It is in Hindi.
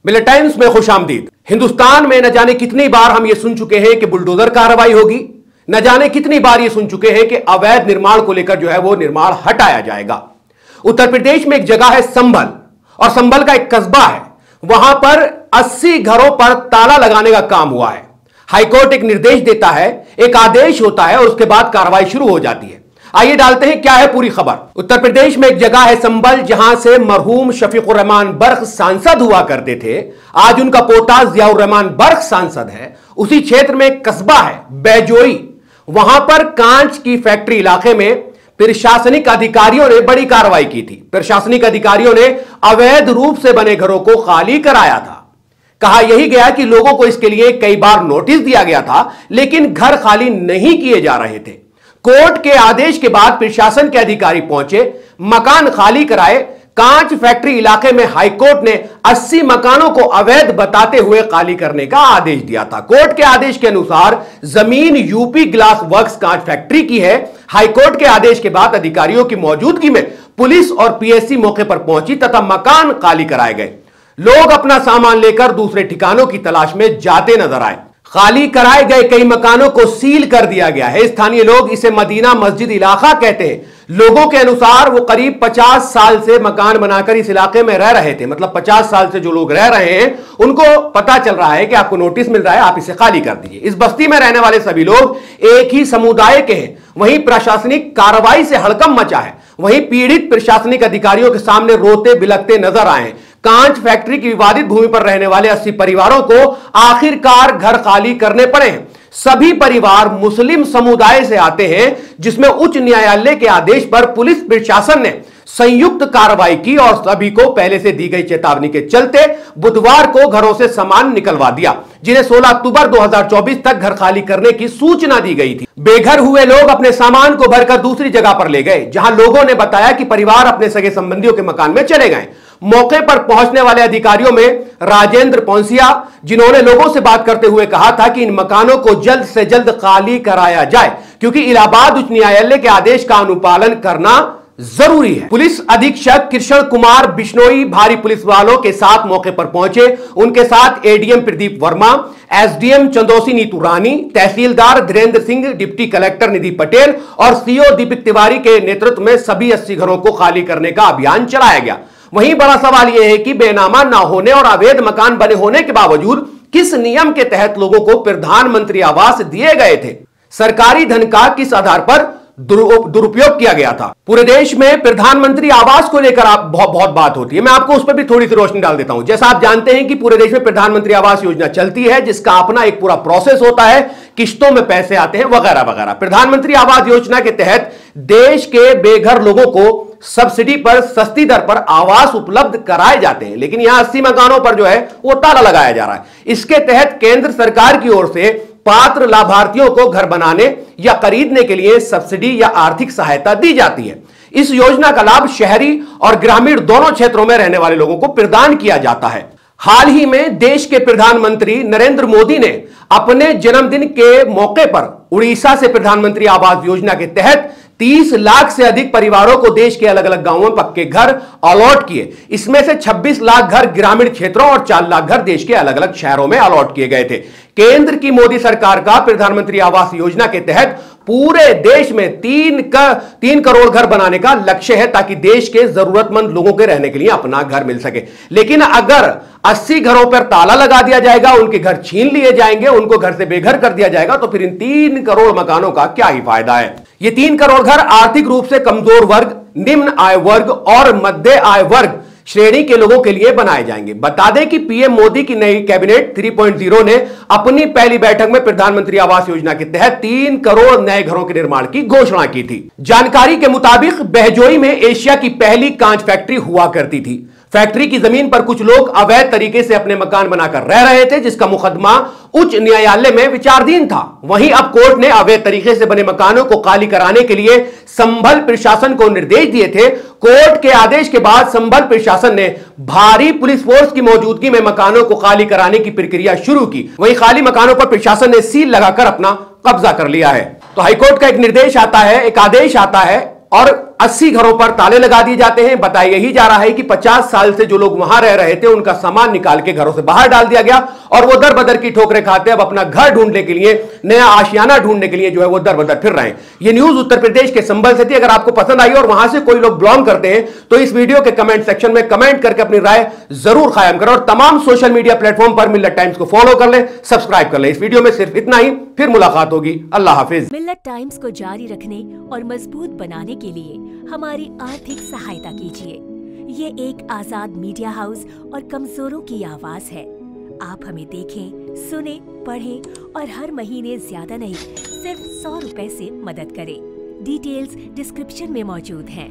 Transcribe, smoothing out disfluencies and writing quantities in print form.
मिलत टाइम्स में खुशामदीद। हिंदुस्तान में न जाने कितनी बार हम ये सुन चुके हैं कि बुलडोजर कार्रवाई होगी, न जाने कितनी बार ये सुन चुके हैं कि अवैध निर्माण को लेकर जो है वो निर्माण हटाया जाएगा। उत्तर प्रदेश में एक जगह है संभल, और संभल का एक कस्बा है, वहां पर 80 घरों पर ताला लगाने का काम हुआ है। हाईकोर्ट एक निर्देश देता है, एक आदेश होता है और उसके बाद कार्रवाई शुरू हो जाती है। आइए डालते हैं क्या है पूरी खबर। उत्तर प्रदेश में एक जगह है संभल, जहां से मरहूम शफीकुर रहमान बर्क सांसद हुआ करते थे। आज उनका पोता जियाउर रहमान बर्क सांसद है। उसी क्षेत्र में एक कस्बा है बैजोई, वहां पर कांच की फैक्ट्री इलाके में प्रशासनिक अधिकारियों ने बड़ी कार्रवाई की थी। प्रशासनिक अधिकारियों ने अवैध रूप से बने घरों को खाली कराया था। कहा यही गया कि लोगों को इसके लिए कई बार नोटिस दिया गया था, लेकिन घर खाली नहीं किए जा रहे थे। कोर्ट के आदेश के बाद प्रशासन के अधिकारी पहुंचे, मकान खाली कराए। कांच फैक्ट्री इलाके में हाईकोर्ट ने 80 मकानों को अवैध बताते हुए खाली करने का आदेश दिया था। कोर्ट के आदेश के अनुसार जमीन यूपी ग्लास वर्क्स कांच फैक्ट्री की है। हाईकोर्ट के आदेश के बाद अधिकारियों की मौजूदगी में पुलिस और पीएससी मौके पर पहुंची तथा मकान खाली कराए गए। लोग अपना सामान लेकर दूसरे ठिकानों की तलाश में जाते नजर आए। खाली कराए गए कई मकानों को सील कर दिया गया है। स्थानीय लोग इसे मदीना मस्जिद इलाका कहते हैं। लोगों के अनुसार वो करीब 50 साल से मकान बनाकर इस इलाके में रह रहे थे। मतलब 50 साल से जो लोग रह रहे हैं उनको पता चल रहा है कि आपको नोटिस मिल रहा है, आप इसे खाली कर दीजिए। इस बस्ती में रहने वाले सभी लोग एक ही समुदाय के हैं। वहीं प्रशासनिक कार्रवाई से हड़कंप मचा है। वहीं पीड़ित प्रशासनिक अधिकारियों के सामने रोते बिलखते नजर आए हैं। कांच फैक्ट्री की विवादित भूमि पर रहने वाले 80 परिवारों को आखिरकार घर खाली करने पड़े हैं। सभी परिवार मुस्लिम समुदाय से आते हैं, जिसमें उच्च न्यायालय के आदेश पर पुलिस प्रशासन ने संयुक्त कार्रवाई की और सभी को पहले से दी गई चेतावनी के चलते बुधवार को घरों से सामान निकलवा दिया, जिन्हें 16 अक्टूबर 2024 तक घर खाली करने की सूचना दी गई थी। बेघर हुए लोग अपने सामान को भरकर दूसरी जगह पर ले गए, जहां लोगों ने बताया कि परिवार अपने सगे संबंधियों के मकान में चले गए। मौके पर पहुंचने वाले अधिकारियों में राजेंद्र पौंसिया, जिन्होंने लोगों से बात करते हुए कहा था कि इन मकानों को जल्द से जल्द खाली कराया जाए, क्योंकि इलाहाबाद उच्च न्यायालय के आदेश का अनुपालन करना जरूरी है। पुलिस अधीक्षक कृष्ण कुमार बिश्नोई भारी पुलिस वालों के साथ मौके पर पहुंचे। उनके साथ एडीएम प्रदीप वर्मा, एसडीएम चंदोसी नीतू रानी, तहसीलदार धीरेन्द्र सिंह, डिप्टी कलेक्टर निधि पटेल और सीओ दीपक तिवारी के नेतृत्व में सभी 80 घरों को खाली करने का अभियान चलाया गया। वहीं बड़ा सवाल यह है कि बेनामा ना होने और अवैध मकान बने होने के बावजूद किस नियम के तहत लोगों को प्रधानमंत्री आवास दिए गए थे? सरकारी धन का किस आधार पर दुरुपयोग किया गया था? पूरे देश में प्रधानमंत्री आवास को लेकर बहुत बात होती है। मैं आपको उस पर भी थोड़ी सी रोशनी डाल देता हूं। जैसा आप जानते हैं कि पूरे देश में प्रधानमंत्री आवास योजना चलती है, जिसका अपना एक पूरा प्रोसेस होता है, किश्तों में पैसे आते हैं वगैरह वगैरह। प्रधानमंत्री आवास योजना के तहत देश के बेघर लोगों को सब्सिडी पर सस्ती दर पर आवास उपलब्ध कराए जाते हैं, लेकिन यहां 80 मकानों पर जो है वो ताला लगाया जा रहा है। इसके तहत केंद्र सरकार की ओर से पात्र लाभार्थियों को घर बनाने या खरीदने के लिए सब्सिडी या आर्थिक सहायता दी जाती है। इस योजना का लाभ शहरी और ग्रामीण दोनों क्षेत्रों में रहने वाले लोगों को प्रदान किया जाता है। हाल ही में देश के प्रधानमंत्री नरेंद्र मोदी ने अपने जन्मदिन के मौके पर उड़ीसा से प्रधानमंत्री आवास योजना के तहत 30 लाख से अधिक परिवारों को देश के अलग अलग गांवों में पक्के घर अलॉट किए। इसमें से 26 लाख घर ग्रामीण क्षेत्रों और 4 लाख घर देश के अलग अलग शहरों में अलॉट किए गए थे। केंद्र की मोदी सरकार का प्रधानमंत्री आवास योजना के तहत पूरे देश में 3 करोड़ घर बनाने का लक्ष्य है, ताकि देश के जरूरतमंद लोगों के रहने के लिए अपना घर मिल सके। लेकिन अगर 80 घरों पर ताला लगा दिया जाएगा, उनके घर छीन लिए जाएंगे, उनको घर से बेघर कर दिया जाएगा, तो फिर इन 3 करोड़ मकानों का क्या ही फायदा है? ये 3 करोड़ घर आर्थिक रूप से कमजोर वर्ग, निम्न आय वर्ग और मध्य आय वर्ग श्रेणी के लोगों के लिए बनाए जाएंगे। बता दें कि पीएम मोदी की नई कैबिनेट 3.0 ने अपनी पहली बैठक में प्रधानमंत्री आवास योजना के तहत 3 करोड़ नए घरों के निर्माण की घोषणा की थी। जानकारी के मुताबिक बहजोई में एशिया की पहली कांच फैक्ट्री हुआ करती थी। फैक्ट्री की जमीन पर कुछ लोग अवैध तरीके से अपने मकान बनाकर रह रहे थे, जिसका मुकदमा उच्च न्यायालय में विचाराधीन था। वहीं अब कोर्ट ने अवैध तरीके से बने मकानों को खाली कराने के लिए संभल प्रशासन को निर्देश दिए थे। कोर्ट के आदेश के बाद संभल प्रशासन ने भारी पुलिस फोर्स की मौजूदगी में मकानों को खाली कराने की प्रक्रिया शुरू की। वहीं खाली मकानों पर प्रशासन ने सील लगाकर अपना कब्जा कर लिया है। तो हाईकोर्ट का एक निर्देश आता है, एक आदेश आता है, और 80 घरों पर ताले लगा दिए जाते हैं। बताया यही जा रहा है कि 50 साल से जो लोग वहां रह रहे थे उनका सामान निकाल के घरों से बाहर डाल दिया गया और वो दर बदर की ठोकरें खाते अब अपना घर ढूंढने के लिए, नया आशियाना ढूंढने के लिए जो है वो दर बदर फिर रहे हैं। ये न्यूज उत्तर प्रदेश के संबल से थी। अगर आपको पसंद आई और वहां से कोई लोग बिलोंग करते हैं तो इस वीडियो के कमेंट सेक्शन में कमेंट करके अपनी राय जरूर कायम करें और तमाम सोशल मीडिया प्लेटफॉर्म पर मिल्लत टाइम्स को फॉलो कर लें, सब्सक्राइब कर लें। इस वीडियो में सिर्फ इतना ही, फिर मुलाकात होगी। अल्लाह हाफिज। मिल्लत टाइम्स को जारी रखने और मजबूत बनाने के लिए हमारी आर्थिक सहायता कीजिए। ये एक आजाद मीडिया हाउस और कमजोरों की आवाज है। आप हमें देखें, सुने, पढ़ें और हर महीने ज्यादा नहीं, सिर्फ 100 रुपए से मदद करें। डिटेल्स डिस्क्रिप्शन में मौजूद हैं।